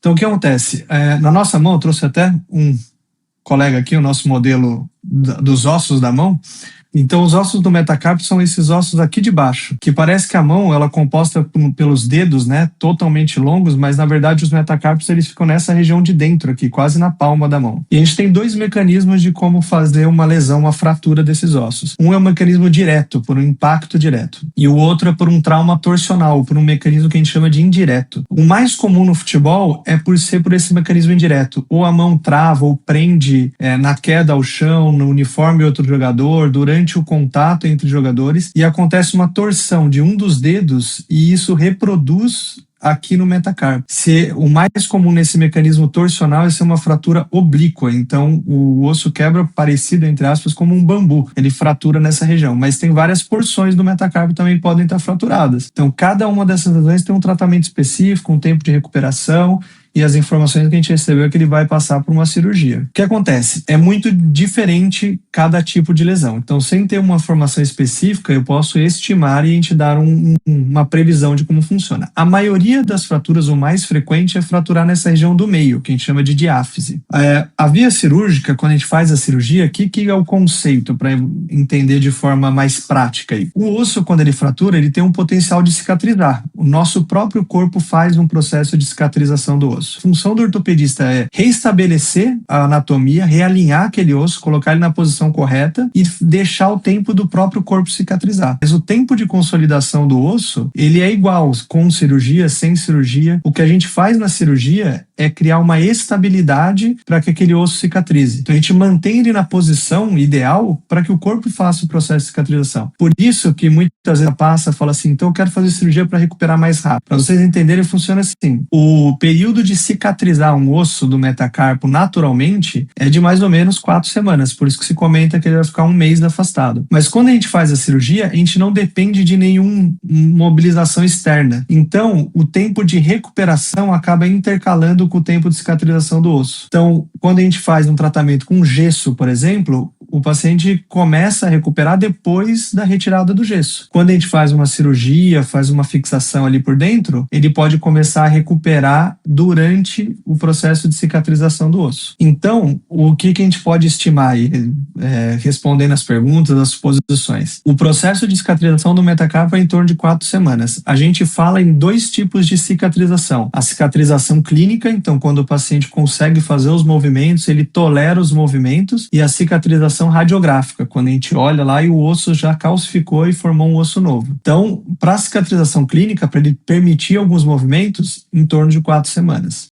Então, o que acontece? Na nossa mão, eu trouxe até um colega aqui, o nosso modelo dos ossos da mão. Então, os ossos do metacarpo são esses ossos aqui de baixo, que parece que a mão ela é composta pelos dedos, né, totalmente longos, mas na verdade os metacarpos eles ficam nessa região de dentro aqui, quase na palma da mão. E a gente tem dois mecanismos de como fazer uma lesão, uma fratura desses ossos. Um é um mecanismo direto, por um impacto direto, e o outro é por um trauma torsional, por um mecanismo que a gente chama de indireto. O mais comum no futebol é por esse mecanismo indireto, ou a mão trava ou prende na queda ao chão, no uniforme de outro jogador, durante o contato entre jogadores, e acontece uma torção de um dos dedos e isso reproduz aqui no metacarpo. O mais comum nesse mecanismo torsional é ser uma fratura oblíqua, então o osso quebra parecido, entre aspas, como um bambu. Ele fratura nessa região, mas tem várias porções do metacarpo que também podem estar fraturadas. Então cada uma dessas lesões tem um tratamento específico, um tempo de recuperação, e as informações que a gente recebeu é que ele vai passar por uma cirurgia. O que acontece? É muito diferente cada tipo de lesão. Então, sem ter uma formação específica, eu posso estimar e a gente dar uma previsão de como funciona. A maioria das fraturas, o mais frequente, é fraturar nessa região do meio, que a gente chama de diáfise. A via cirúrgica, quando a gente faz a cirurgia, o que é o conceito para entender de forma mais prática? O osso, quando ele fratura, ele tem um potencial de cicatrizar. O nosso próprio corpo faz um processo de cicatrização do osso. A função do ortopedista é reestabelecer a anatomia, realinhar aquele osso, colocar ele na posição correta e deixar o tempo do próprio corpo cicatrizar. Mas o tempo de consolidação do osso, ele é igual, com cirurgia, sem cirurgia. O que a gente faz na cirurgia é criar uma estabilidade para que aquele osso cicatrize. Então a gente mantém ele na posição ideal para que o corpo faça o processo de cicatrização. Por isso que muitas vezes passa, fala assim, então eu quero fazer cirurgia para recuperar mais rápido. Para vocês entenderem, funciona assim. O período de cicatrizar um osso do metacarpo naturalmente é de mais ou menos 4 semanas, por isso que se comenta que ele vai ficar 1 mês afastado. Mas quando a gente faz a cirurgia, a gente não depende de nenhuma mobilização externa. Então, o tempo de recuperação acaba intercalando com o tempo de cicatrização do osso. Então, quando a gente faz um tratamento com gesso, por exemplo, o paciente começa a recuperar depois da retirada do gesso. Quando a gente faz uma cirurgia, faz uma fixação ali por dentro, ele pode começar a recuperar durante o processo de cicatrização do osso. Então, o que a gente pode estimar aí, respondendo as perguntas, as suposições? O processo de cicatrização do metacarpo é em torno de 4 semanas. A gente fala em 2 tipos de cicatrização. A cicatrização clínica, então quando o paciente consegue fazer os movimentos, ele tolera os movimentos, e a cicatrização radiográfica, quando a gente olha lá e o osso já calcificou e formou um osso novo. Então, para a cicatrização clínica, para ele permitir alguns movimentos, em torno de 4 semanas.